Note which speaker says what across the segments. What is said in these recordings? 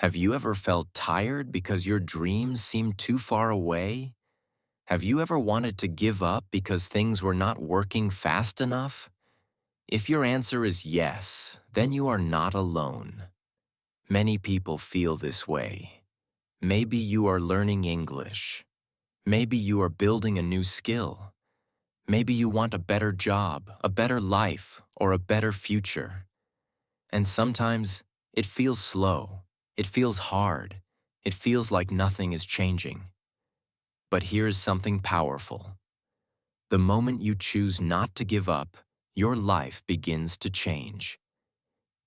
Speaker 1: Have you ever felt tired because your dreams seemed too far away? Have you ever wanted to give up because things were not working fast enough? If your answer is yes, then you are not alone. Many people feel this way. Maybe you are learning English. Maybe you are building a new skill. Maybe you want a better job, a better life, or a better future. And sometimes it feels slow. It feels hard. It feels like nothing is changing. But here's something powerful. The moment you choose not to give up, your life begins to change.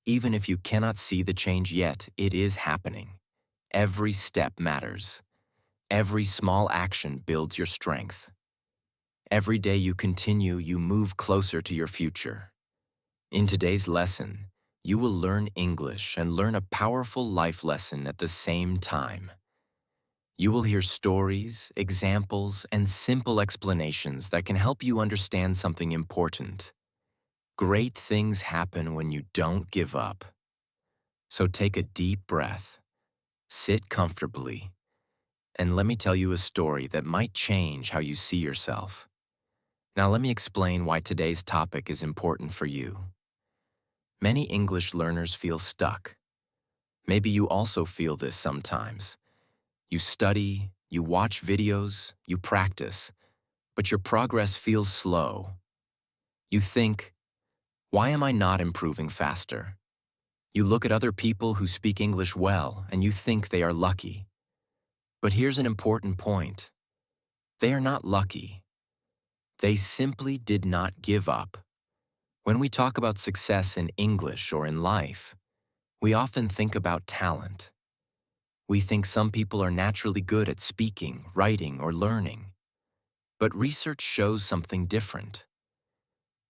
Speaker 1: Even if you cannot see the change yet, it is happening. Every step matters. Every small action builds your strength. Every day you continue, you move closer to your future. In today's lesson, you will learn English and learn a powerful life lesson at the same time. You will hear stories, examples, and simple explanations that can help you understand something important. Great things happen when you don't give up. So take a deep breath, sit comfortably, and let me tell you a story that might change how you see yourself. Now let me explain why today's topic is important for you. Many English learners feel stuck. Maybe you also feel this sometimes. You study, you watch videos, you practice, but your progress feels slow. You think, why am I not improving faster? You look at other people who speak English well and you think they are lucky. But here's an important point. They are not lucky. They simply did not give up. When we talk about success in English or in life, we often think about talent. We think some people are naturally good at speaking, writing, or learning. But research shows something different.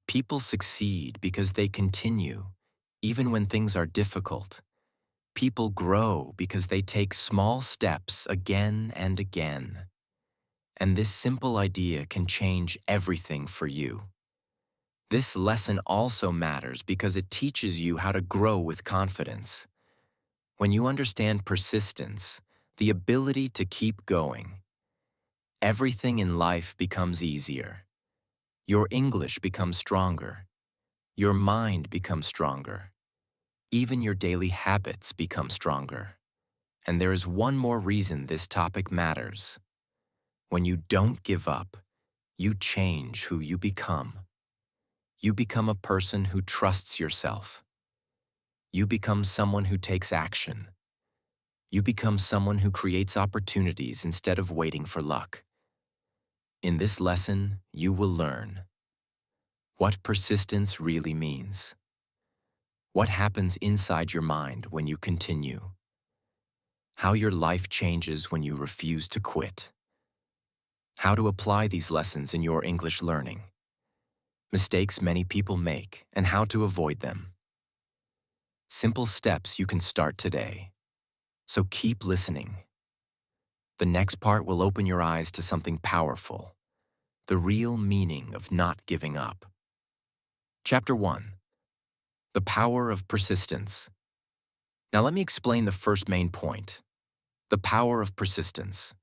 Speaker 1: People succeed because they continue, even when things are difficult. People grow because they take small steps again and again. And this simple idea can change everything for you. This lesson also matters because it teaches you how to grow with confidence. When you understand persistence, the ability to keep going, everything in life becomes easier. Your English becomes stronger. Your mind becomes stronger. Even your daily habits become stronger. And there is one more reason this topic matters. When you don't give up, you change who you become. You become a person who trusts yourself. You become someone who takes action. You become someone who creates opportunities instead of waiting for luck. In this lesson, you will learn what persistence really means, what happens inside your mind when you continue, how your life changes when you refuse to quit, how to apply these lessons in your English learning, mistakes many people make, and how to avoid them. Simple steps you can start today. So keep listening. The next part will open your eyes to something powerful, the real meaning of not giving up. Chapter 1. The Power of Persistence. Now let me explain the first main point, the power of persistence.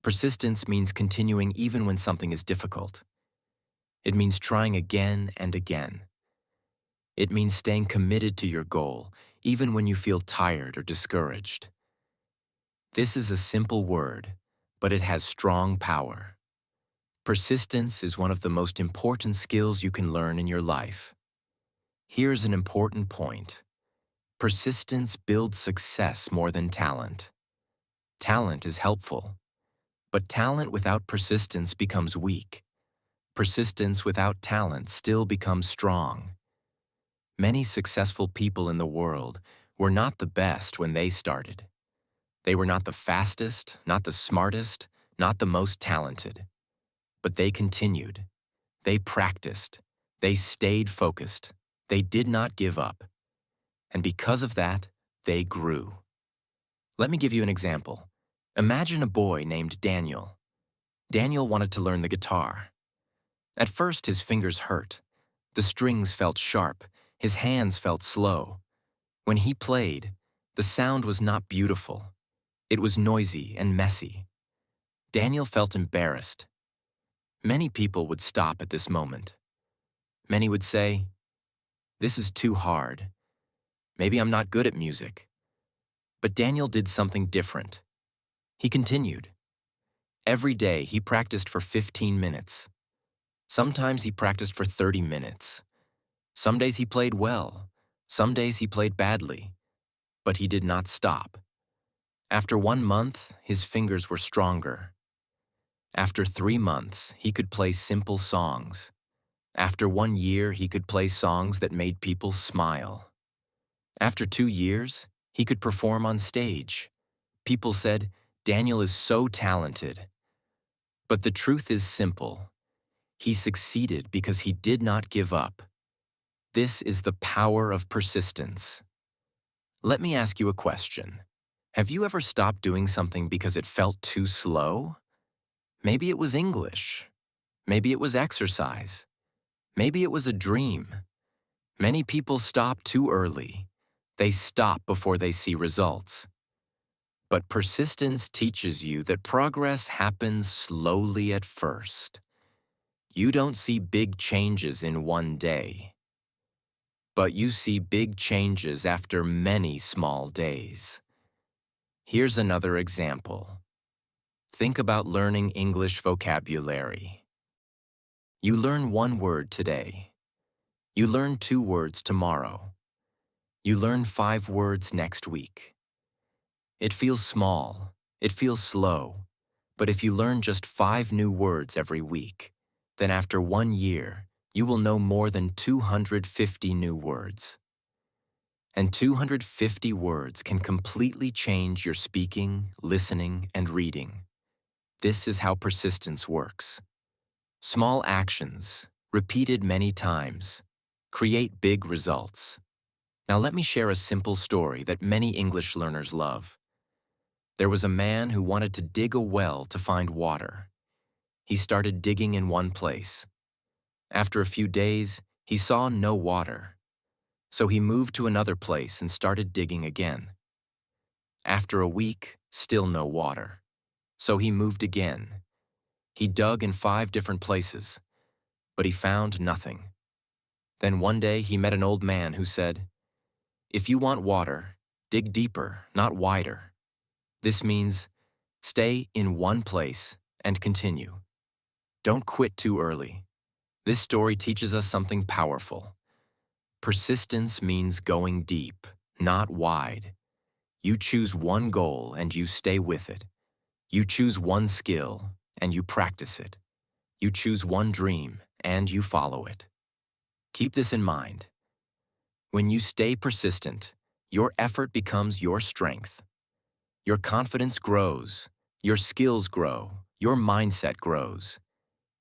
Speaker 1: Persistence means continuing even when something is difficult. It means trying again and again. It means staying committed to your goal, even when you feel tired or discouraged. This is a simple word, but it has strong power. Persistence is one of the most important skills you can learn in your life. Here's an important point. Persistence builds success more than talent. Talent is helpful, but talent without persistence becomes weak. Persistence without talent still becomes strong. Many successful people in the world were not the best when they started. They were not the fastest, not the smartest, not the most talented. But they continued. They practiced. They stayed focused. They did not give up. And because of that, they grew. Let me give you an example. Imagine a boy named Daniel. Daniel wanted to learn the guitar. At first, his fingers hurt. The strings felt sharp. His hands felt slow. When he played, The sound was not beautiful. It was noisy and messy. Daniel felt embarrassed. Many people would stop at this moment. Many would say, "This is too hard. Maybe I'm not good at music." But Daniel did something different. He continued. Every day he practiced for 15 minutes. Sometimes he practiced for 30 minutes. Some days he played well. Some days he played badly. But he did not stop. After 1 month, his fingers were stronger. After 3 months, he could play simple songs. After 1 year, he could play songs that made people smile. After 2 years, he could perform on stage. People said, "Daniel is so talented." But the truth is simple. He succeeded because he did not give up. This is the power of persistence. Let me ask you a question. Have you ever stopped doing something because it felt too slow? Maybe it was English. Maybe it was exercise. Maybe it was a dream. Many people stop too early. They stop before they see results. But persistence teaches you that progress happens slowly at first. You don't see big changes in one day, but you see big changes after many small days. Here's another example. Think about learning English vocabulary. You learn one word today. You learn 2 words tomorrow. You learn 5 words next week. It feels small, it feels slow, but if you learn just 5 new words every week, then after 1 year, you will know more than 250 new words. And 250 words can completely change your speaking, listening, and reading. This is how persistence works. Small actions, repeated many times, create big results. Now let me share a simple story that many English learners love. There was a man who wanted to dig a well to find water. He started digging in one place. After a few days, he saw no water. So he moved to another place and started digging again. After a week, still no water. So he moved again. He dug in 5 different places, but he found nothing. Then one day he met an old man who said, "If you want water, dig deeper, not wider." This means stay in one place and continue. Don't quit too early. This story teaches us something powerful. Persistence means going deep, not wide. You choose one goal and you stay with it. You choose one skill and you practice it. You choose one dream and you follow it. Keep this in mind. When you stay persistent, your effort becomes your strength. Your confidence grows, your skills grow, your mindset grows.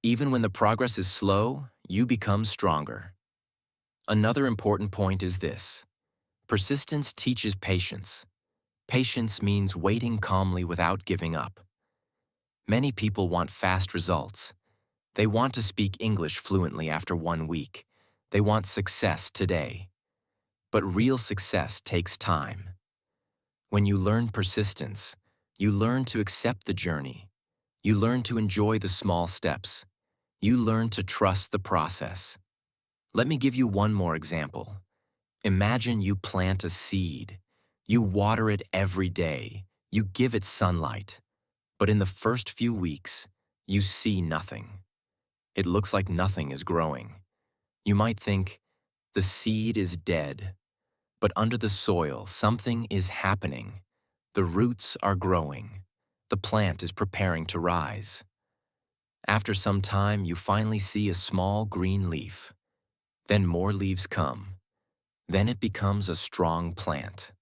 Speaker 1: Even when the progress is slow, you become stronger. Another important point is this. Persistence teaches patience. Patience means waiting calmly without giving up. Many people want fast results. They want to speak English fluently after 1 week. They want success today. But real success takes time. When you learn persistence, you learn to accept the journey. You learn to enjoy the small steps. You learn to trust the process. Let me give you one more example. Imagine you plant a seed. You water it every day. You give it sunlight. But in the first few weeks, you see nothing. It looks like nothing is growing. You might think, the seed is dead. But under the soil, something is happening. The roots are growing. The plant is preparing to rise. After some time, you finally see a small green leaf. Then more leaves come. Then it becomes a strong plant.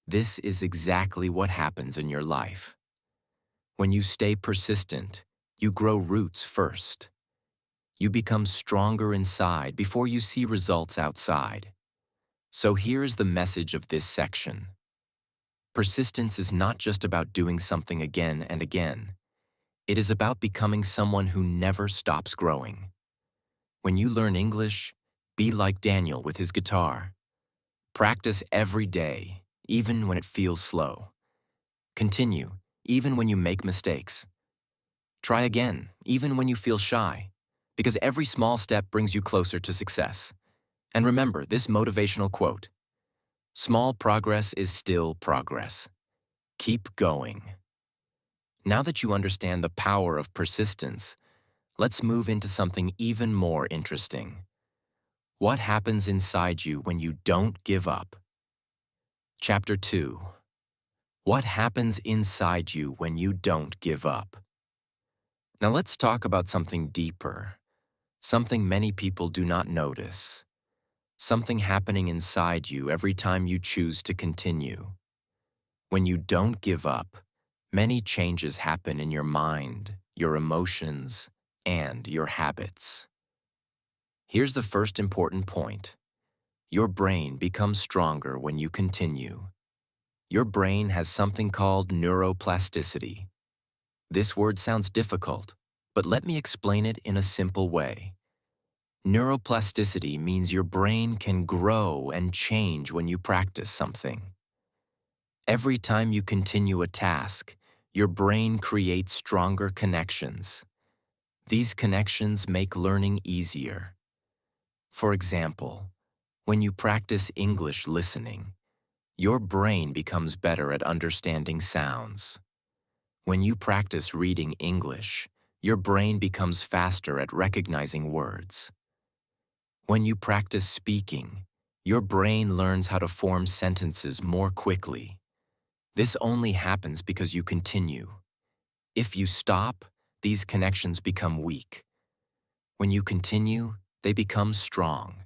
Speaker 1: This is exactly what happens in your life. When you stay persistent, you grow roots first. You become stronger inside before you see results outside. So here is the message of this section. Persistence is not just about doing something again and again. It is about becoming someone who never stops growing. When you learn English, be like Daniel with his guitar. Practice every day, even when it feels slow. Continue, even when you make mistakes. Try again, even when you feel shy, because every small step brings you closer to success. And remember this motivational quote: small progress is still progress. Keep going. Now that you understand the power of persistence, let's move into something even more interesting. What happens inside you when you don't give up? Chapter 2. What happens inside you when you don't give up? Now let's talk about something deeper, something many people do not notice, something happening inside you every time you choose to continue. When you don't give up, many changes happen in your mind, your emotions, and your habits. Here's the first important point. Your brain becomes stronger when you continue. Your brain has something called neuroplasticity. This word sounds difficult, but let me explain it in a simple way. Neuroplasticity means your brain can grow and change when you practice something. Every time you continue a task, your brain creates stronger connections. These connections make learning easier. For example, when you practice English listening, your brain becomes better at understanding sounds. When you practice reading English, your brain becomes faster at recognizing words. When you practice speaking, your brain learns how to form sentences more quickly. This only happens because you continue. If you stop, these connections become weak. When you continue, they become strong.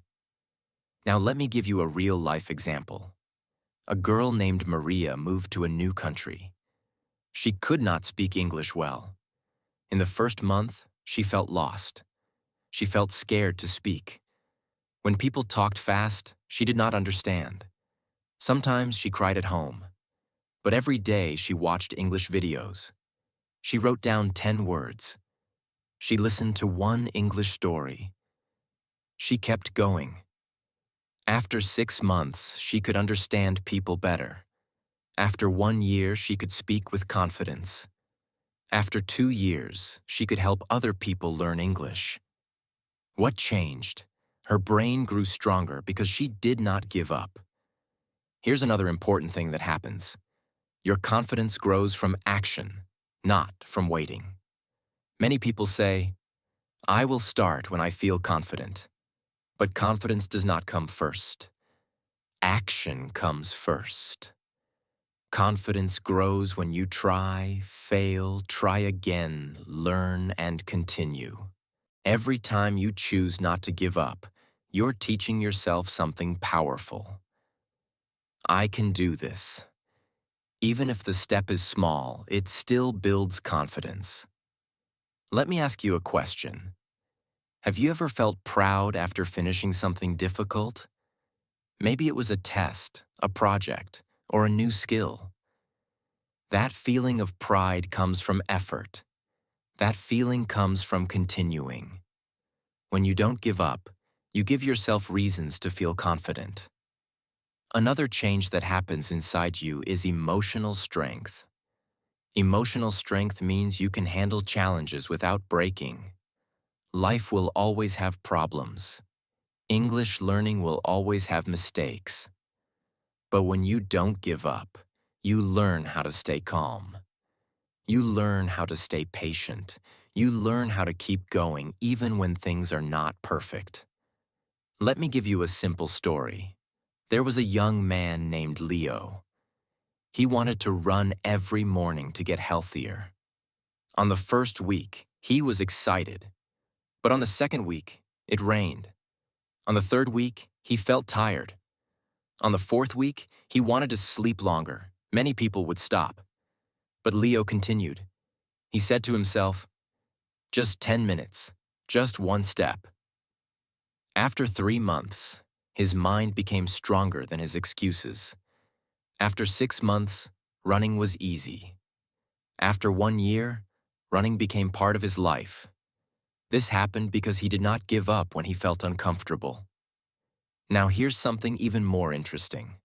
Speaker 1: Now let me give you a real-life example. A girl named Maria moved to a new country. She could not speak English well. In the first month, she felt lost. She felt scared to speak. When people talked fast, she did not understand. Sometimes she cried at home. But every day she watched English videos. She wrote down 10 words. She listened to one English story. She kept going. After 6 months, she could understand people better. After 1 year, she could speak with confidence. After 2 years, she could help other people learn English. What changed? Her brain grew stronger because she did not give up. Here's another important thing that happens. Your confidence grows from action, not from waiting. Many people say, I will start when I feel confident. But confidence does not come first. Action comes first. Confidence grows when you try, fail, try again, learn, and continue. Every time you choose not to give up, you're teaching yourself something powerful. I can do this. Even if the step is small, it still builds confidence. Let me ask you a question. Have you ever felt proud after finishing something difficult? Maybe it was a test, a project, or a new skill. That feeling of pride comes from effort. That feeling comes from continuing. When you don't give up, you give yourself reasons to feel confident. Another change that happens inside you is emotional strength. Emotional strength means you can handle challenges without breaking. Life will always have problems. English learning will always have mistakes. But when you don't give up, you learn how to stay calm. You learn how to stay patient. You learn how to keep going even when things are not perfect. Let me give you a simple story. There was a young man named Leo. He wanted to run every morning to get healthier. On the first week, he was excited. But on the second week, it rained. On the third week, he felt tired. On the fourth week, he wanted to sleep longer. Many people would stop. But Leo continued. He said to himself, just 10 minutes, just one step. After 3 months, his mind became stronger than his excuses. After 6 months, running was easy. After 1 year, running became part of his life. This happened because he did not give up when he felt uncomfortable. Now here's something even more interesting.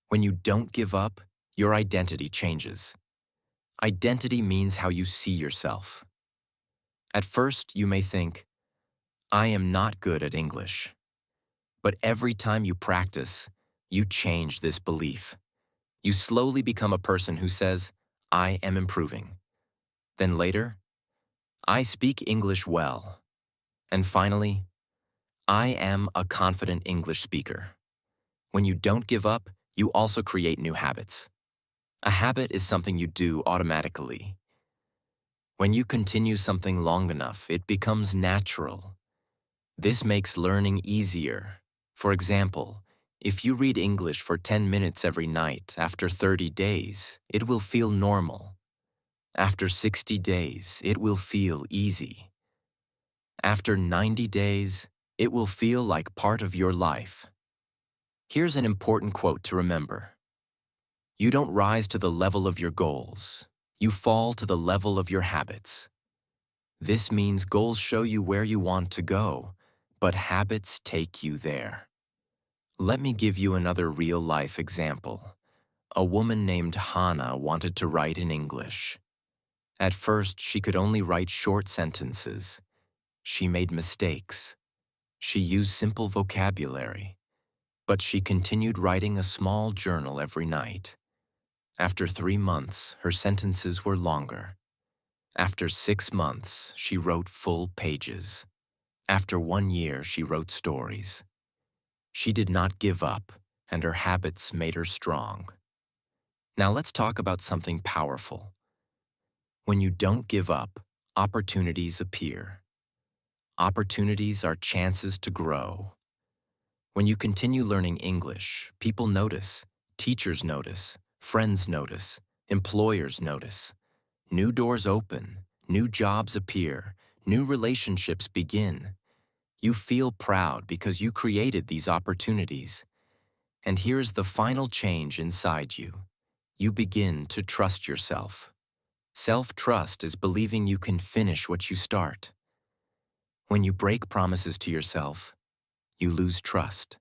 Speaker 1: When you don't give up, your identity changes. Identity means how you see yourself. At first, you may think, I am not good at English. But every time you practice, you change this belief. You slowly become a person who says, I am improving. Then later, I speak English well. And finally, I am a confident English speaker. When you don't give up, you also create new habits. A habit is something you do automatically. When you continue something long enough, it becomes natural. This makes learning easier. For example, if you read English for 10 minutes every night, after 30 days, it will feel normal. After 60 days, it will feel easy. After 90 days, it will feel like part of your life. Here's an important quote to remember. You don't rise to the level of your goals. You fall to the level of your habits. This means goals show you where you want to go, but habits take you there. Let me give you another real-life example. A woman named Hannah wanted to write in English. At first, she could only write short sentences. She made mistakes. She used simple vocabulary. But she continued writing a small journal every night. After 3 months, her sentences were longer. After 6 months, she wrote full pages. After 1 year, she wrote stories. She did not give up, and her habits made her strong. Now let's talk about something powerful. When you don't give up, opportunities appear. Opportunities are chances to grow. When you continue learning English, people notice, teachers notice, friends notice, employers notice. New doors open, new jobs appear, new relationships begin. You feel proud because you created these opportunities. And here's the final change inside you. You begin to trust yourself. Self-trust is believing you can finish what you start. When you break promises to yourself, you lose trust.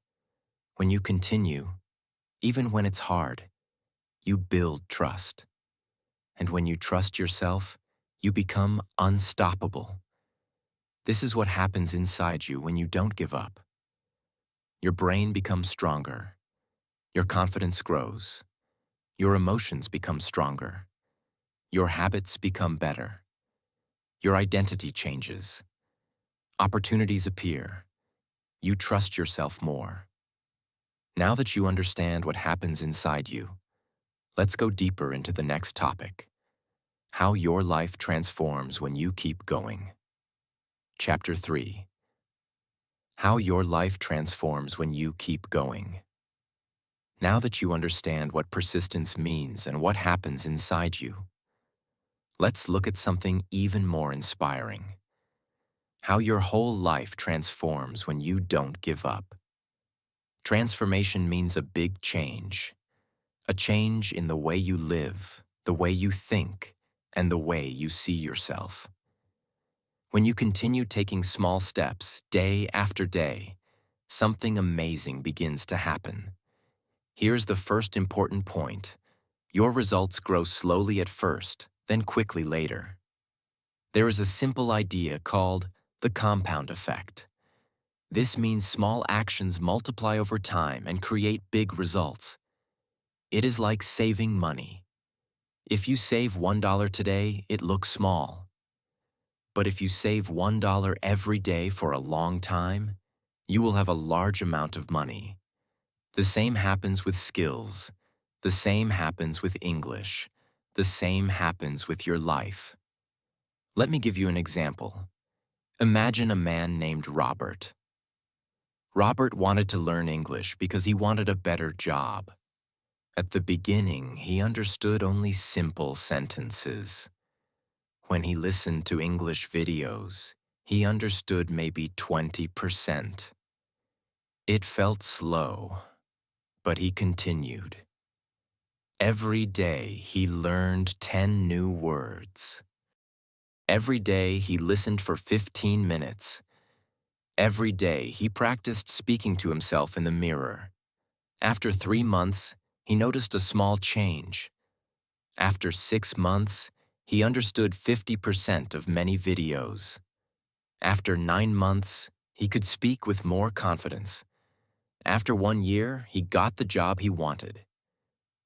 Speaker 1: When you continue, even when it's hard, you build trust. And when you trust yourself, you become unstoppable. This is what happens inside you when you don't give up. Your brain becomes stronger. Your confidence grows. Your emotions become stronger. Your habits become better. Your identity changes. Opportunities appear. You trust yourself more. Now that you understand what happens inside you, let's go deeper into the next topic: how your life transforms when you keep going. Chapter 3. How your life transforms when you keep going. Now that you understand what persistence means and what happens inside you, let's look at something even more inspiring: how your whole life transforms when you don't give up. Transformation means a big change. A change in the way you live, the way you think, and the way you see yourself. When you continue taking small steps day after day, something amazing begins to happen. Here's the first important point. Your results grow slowly at first, then quickly later. There is a simple idea called the compound effect. This means small actions multiply over time and create big results. It is like saving money. If you save $1 today, it looks small. But if you save $1 every day for a long time, you will have a large amount of money. The same happens with skills. The same happens with English. The same happens with your life. Let me give you an example. Imagine a man named Robert. Robert wanted to learn English because he wanted a better job. At the beginning, he understood only simple sentences. When he listened to English videos, he understood maybe 20%. It felt slow, but he continued. Every day, he learned 10 new words. Every day, he listened for 15 minutes. Every day, he practiced speaking to himself in the mirror. After 3 months, he noticed a small change. After 6 months, he understood 50% of many videos. After 9 months, he could speak with more confidence. After 1 year, he got the job he wanted.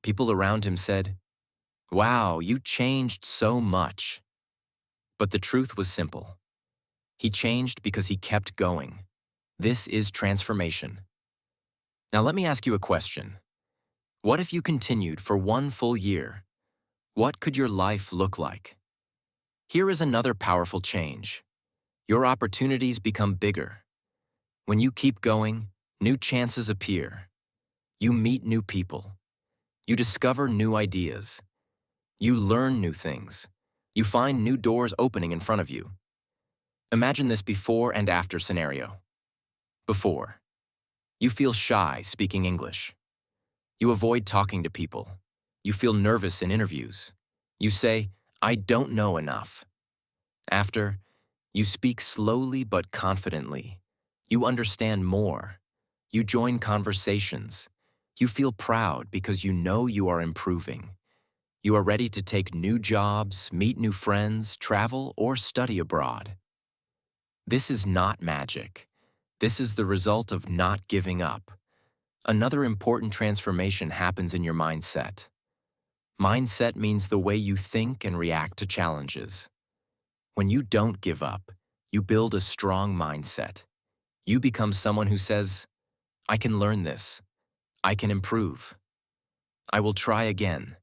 Speaker 1: People around him said, "Wow, you changed so much." But the truth was simple. He changed because he kept going. This is transformation. Now let me ask you a question. What if you continued for 1 full year? What could your life look like? Here is another powerful change. Your opportunities become bigger. When you keep going, new chances appear. You meet new people. You discover new ideas. You learn new things. You find new doors opening in front of you. Imagine this before and after scenario. Before, you feel shy speaking English. You avoid talking to people. You feel nervous in interviews. You say, "I don't know enough." After, you speak slowly but confidently. You understand more. You join conversations. You feel proud because you know you are improving. You are ready to take new jobs, meet new friends, travel, or study abroad. This is not magic. This is the result of not giving up. Another important transformation happens in your mindset. Mindset means the way you think and react to challenges. When you don't give up, you build a strong mindset. You become someone who says, "I can learn this. I can improve. I will try again."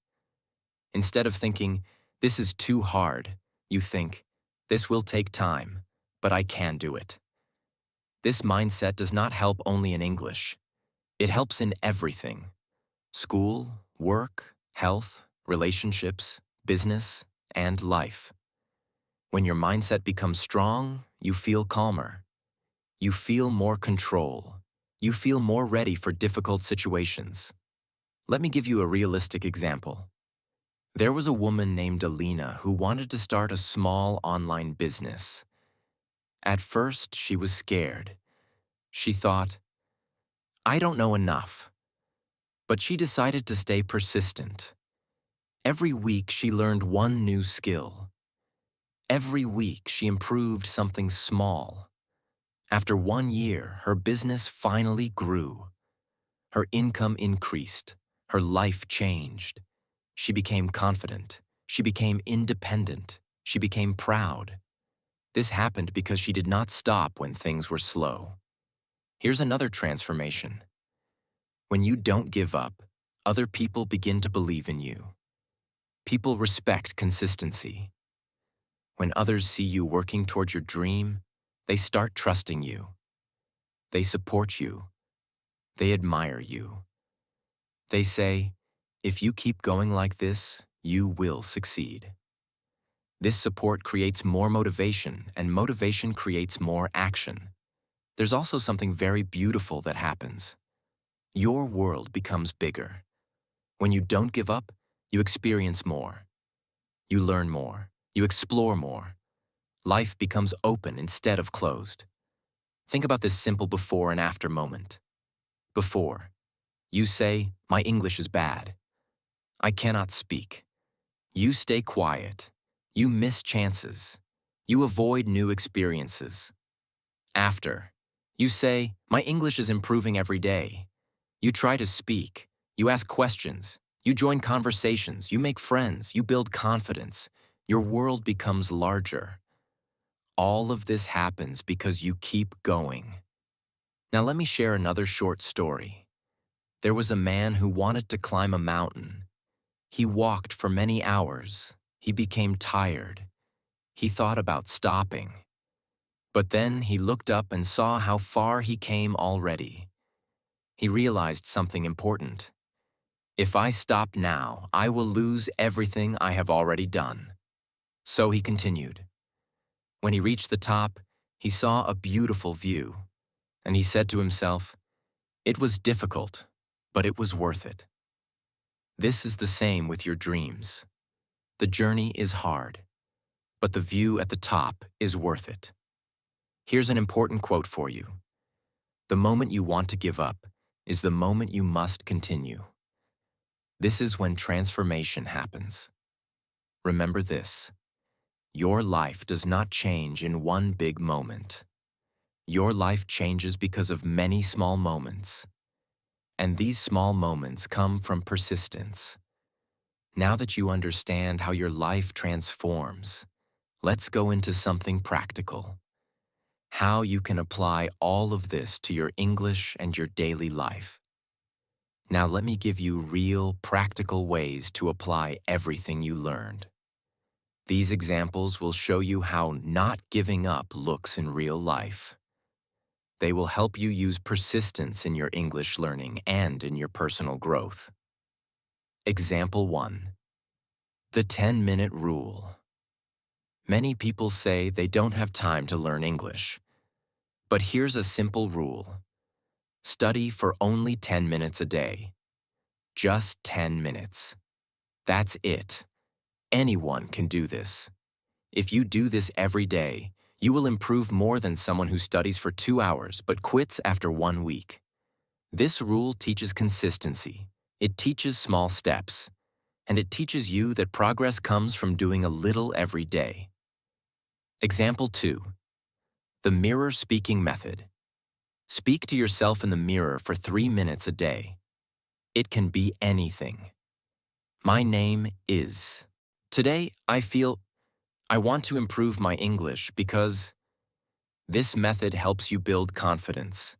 Speaker 1: Instead of thinking, "This is too hard," you think, "This will take time, but I can do it." This mindset does not help only in English. It helps in everything: school, work, health, relationships, business, and life. When your mindset becomes strong, you feel calmer. You feel more control. You feel more ready for difficult situations. Let me give you a realistic example. There was a woman named Alina who wanted to start a small online business. At first, she was scared. She thought, "I don't know enough." But she decided to stay persistent. Every week, she learned one new skill. Every week, she improved something small. After 1 year, her business finally grew. Her income increased. Her life changed. She became confident. She became independent. She became proud. This happened because she did not stop when things were slow. Here's another transformation. When you don't give up, other people begin to believe in you. People respect consistency. When others see you working toward your dream, they start trusting you. They support you. They admire you. They say, "If you keep going like this, you will succeed." This support creates more motivation, and motivation creates more action. There's also something very beautiful that happens. Your world becomes bigger. When you don't give up, you experience more. You learn more. You explore more. Life becomes open instead of closed. Think about this simple before and after moment. Before, you say, "My English is bad. I cannot speak." You stay quiet. You miss chances. You avoid new experiences. After, you say, "My English is improving every day." You try to speak. You ask questions. You join conversations. You make friends. You build confidence. Your world becomes larger. All of this happens because you keep going. Now let me share another short story. There was a man who wanted to climb a mountain. He walked for many hours. He became tired. He thought about stopping. But then he looked up and saw how far he came already. He realized something important. "If I stop now, I will lose everything I have already done." So he continued. When he reached the top, he saw a beautiful view, and he said to himself, "It was difficult, but it was worth it." This is the same with your dreams. The journey is hard, but the view at the top is worth it. Here's an important quote for you. The moment you want to give up is the moment you must continue. This is when transformation happens. Remember this: your life does not change in one big moment. Your life changes because of many small moments. And these small moments come from persistence. Now that you understand how your life transforms, let's go into something practical: how you can apply all of this to your English and your daily life. Now let me give you real, practical ways to apply everything you learned. These examples will show you how not giving up looks in real life. They will help you use persistence in your English learning and in your personal growth. Example 1. The 10-minute rule. Many people say they don't have time to learn English. But here's a simple rule: study for only 10 minutes a day. Just 10 minutes. That's it. Anyone can do this. If you do this every day, you will improve more than someone who studies for 2 hours but quits after 1 week. This rule teaches consistency. It teaches small steps. And it teaches you that progress comes from doing a little every day. Example 2. The mirror speaking method. Speak to yourself in the mirror for 3 minutes a day. It can be anything. My name is. Today, I want to improve my English because. This method helps you build confidence.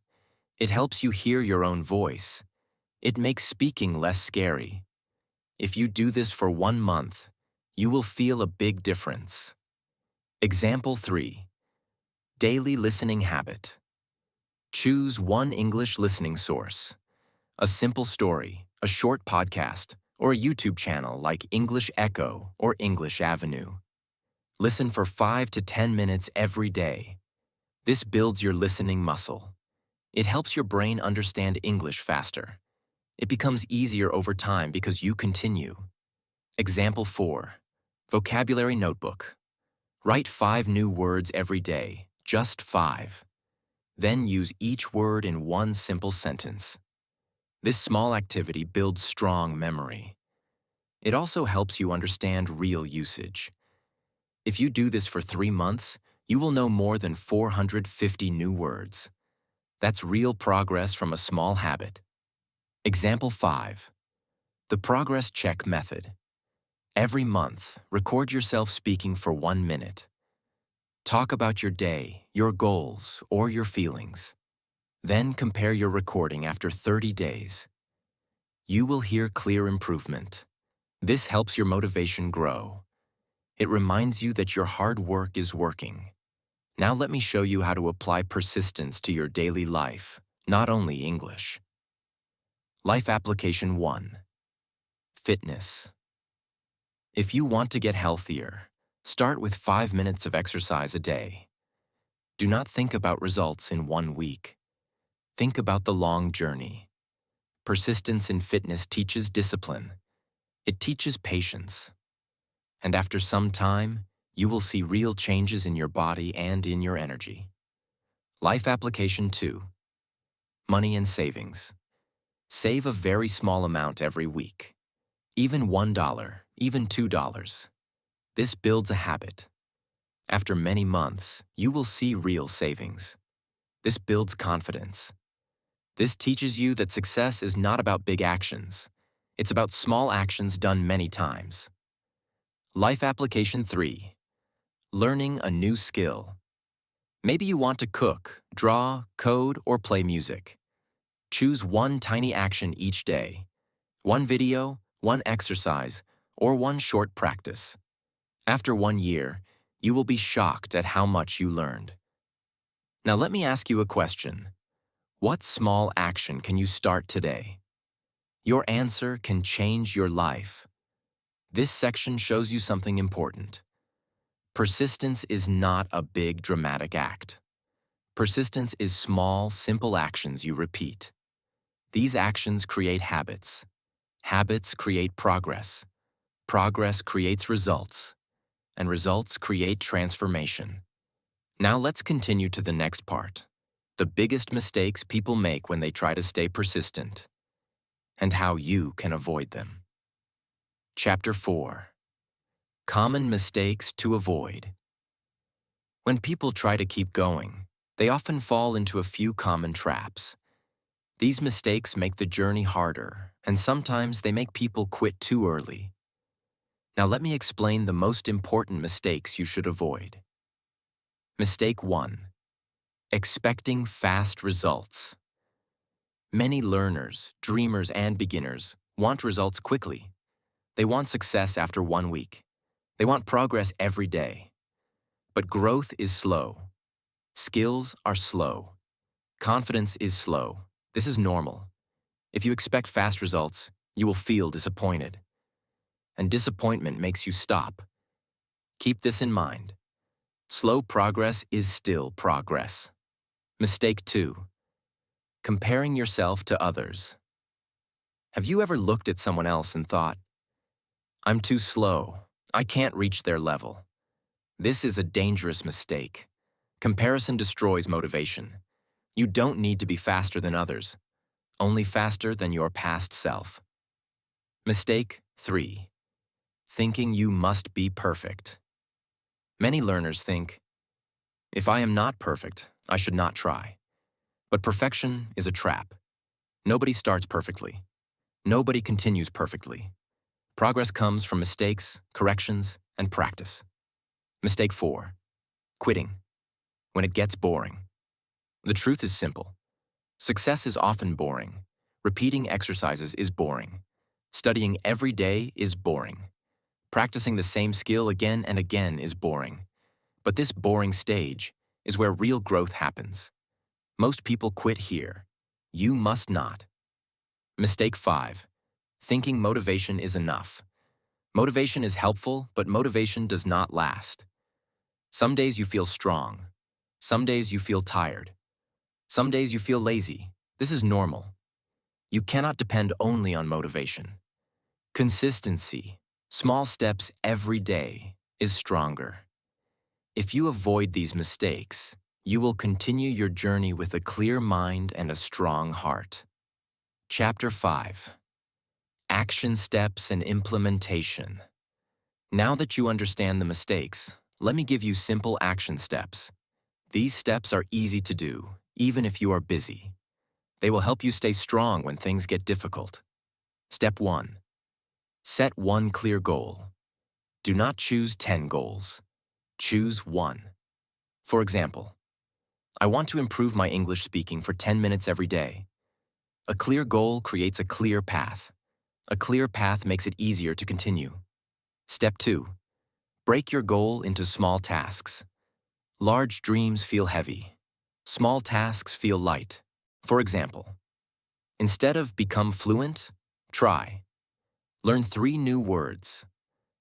Speaker 1: It helps you hear your own voice. It makes speaking less scary. If you do this for 1 month, you will feel a big difference. Example 3. Daily listening habit. Choose one English listening source: a simple story, a short podcast, or a YouTube channel like English Echo or English Avenue. Listen for 5 to 10 minutes every day. This builds your listening muscle. It helps your brain understand English faster. It becomes easier over time because you continue. Example 4. Vocabulary notebook. Write 5 new words every day, just 5. Then use each word in one simple sentence. This small activity builds strong memory. It also helps you understand real usage. If you do this for 3 months, you will know more than 450 new words. That's real progress from a small habit. Example 5. The progress check method. Every month, record yourself speaking for 1 minute. Talk about your day, your goals, or your feelings. Then compare your recording after 30 days. You will hear clear improvement. This helps your motivation grow. It reminds you that your hard work is working. Now let me show you how to apply persistence to your daily life, not only English. Life Application 1. Fitness. If you want to get healthier, start with 5 minutes of exercise a day. Do not think about results in 1 week. Think about the long journey. Persistence in fitness teaches discipline. It teaches patience. And after some time, you will see real changes in your body and in your energy. Life Application 2. Money and savings. Save a very small amount every week. Even $1, even $2. This builds a habit. After many months, you will see real savings. This builds confidence. This teaches you that success is not about big actions. It's about small actions done many times. Life Application 3. Learning a new skill. Maybe you want to cook, draw, code, or play music. Choose one tiny action each day. One video, one exercise, or one short practice. After 1 year, you will be shocked at how much you learned. Now let me ask you a question. What small action can you start today? Your answer can change your life. This section shows you something important. Persistence is not a big, dramatic act. Persistence is small, simple actions you repeat. These actions create habits. Habits create progress. Progress creates results. And results create transformation. Now let's continue to the next part: the biggest mistakes people make when they try to stay persistent, and how you can avoid them. Chapter 4. Common Mistakes to Avoid. When people try to keep going, they often fall into a few common traps. These mistakes make the journey harder, and sometimes they make people quit too early. Now let me explain the most important mistakes you should avoid. Mistake 1. Expecting fast results. Many learners, dreamers, and beginners want results quickly. They want success after 1 week. They want progress every day. But growth is slow. Skills are slow. Confidence is slow. This is normal. If you expect fast results, you will feel disappointed. And disappointment makes you stop. Keep this in mind. Slow progress is still progress. Mistake 2. Comparing yourself to others. Have you ever looked at someone else and thought, "I'm too slow. I can't reach their level"? This is a dangerous mistake. Comparison destroys motivation. You don't need to be faster than others, only faster than your past self. Mistake 3. Thinking you must be perfect. Many learners think, if I am not perfect, I should not try. But perfection is a trap. Nobody starts perfectly. Nobody continues perfectly. Progress comes from mistakes, corrections, and practice. Mistake 4. Quitting when it gets boring. The truth is simple. Success is often boring. Repeating exercises is boring. Studying every day is boring. Practicing the same skill again and again is boring. But this boring stage is where real growth happens. Most people quit here. You must not. Mistake 5. Thinking motivation is enough. Motivation is helpful, but motivation does not last. Some days you feel strong. Some days you feel tired. Some days you feel lazy. This is normal. You cannot depend only on motivation. Consistency, small steps every day, is stronger. If you avoid these mistakes, you will continue your journey with a clear mind and a strong heart. Chapter 5. Action Steps and Implementation. Now that you understand the mistakes, let me give you simple action steps. These steps are easy to do, even if you are busy. They will help you stay strong when things get difficult. Step 1. Set one clear goal. Do not choose 10 goals. Choose one. For example, I want to improve my English speaking for 10 minutes every day. A clear goal creates a clear path. A clear path makes it easier to continue. Step 2. Break your goal into small tasks. Large dreams feel heavy. Small tasks feel light. For example, instead of become fluent, try. Learn 3 new words.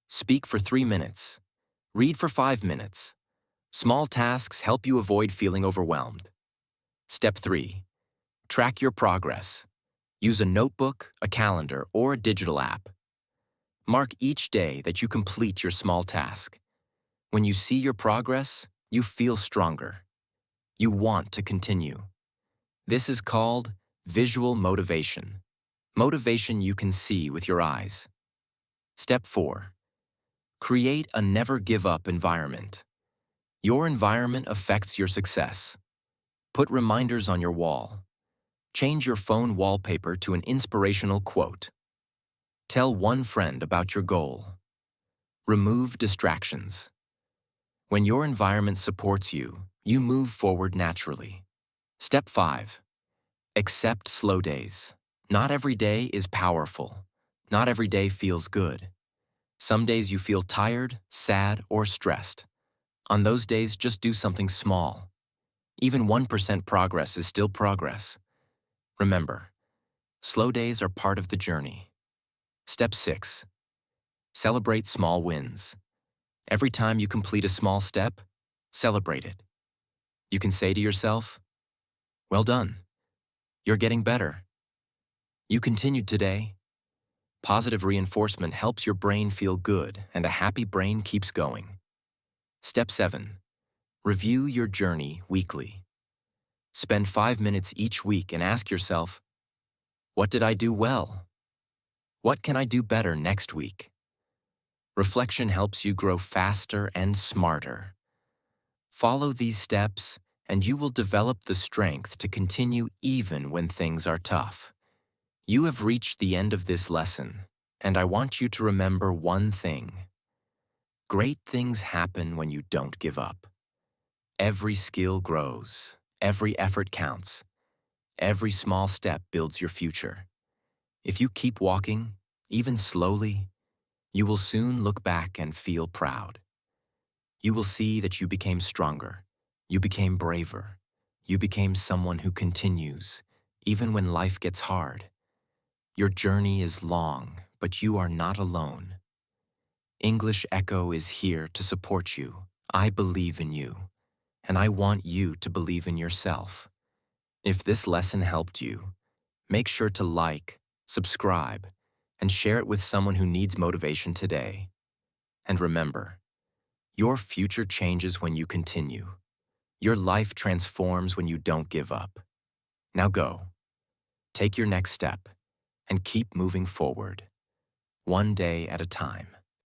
Speaker 1: Speak for 3 minutes. Read for 5 minutes. Small tasks help you avoid feeling overwhelmed. Step 3. Track your progress. Use a notebook, a calendar, or a digital app. Mark each day that you complete your small task. When you see your progress, you feel stronger. You want to continue. This is called visual motivation. Motivation you can see with your eyes. Step 4. Create a never-give-up environment. Your environment affects your success. Put reminders on your wall. Change your phone wallpaper to an inspirational quote. Tell one friend about your goal. Remove distractions. When your environment supports you, you move forward naturally. Step 5. Accept slow days. Not every day is powerful. Not every day feels good. Some days you feel tired, sad, or stressed. On those days, just do something small. Even 1% progress is still progress. Remember, slow days are part of the journey. Step 6. Celebrate small wins. Every time you complete a small step, celebrate it. You can say to yourself, "Well done. You're getting better. You continued today." Positive reinforcement helps your brain feel good, and a happy brain keeps going. Step 7. Review your journey weekly. Spend 5 minutes each week and ask yourself, what did I do well? What can I do better next week? Reflection helps you grow faster and smarter. Follow these steps, and you will develop the strength to continue even when things are tough. You have reached the end of this lesson, and I want you to remember one thing. Great things happen when you don't give up. Every skill grows, every effort counts, every small step builds your future. If you keep walking, even slowly, you will soon look back and feel proud. You will see that you became stronger, you became braver, you became someone who continues, even when life gets hard. Your journey is long, but you are not alone. English Echo is here to support you. I believe in you, and I want you to believe in yourself. If this lesson helped you, make sure to like, subscribe, and share it with someone who needs motivation today. And remember, your future changes when you continue. Your life transforms when you don't give up. Now go, take your next step, and keep moving forward, one day at a time.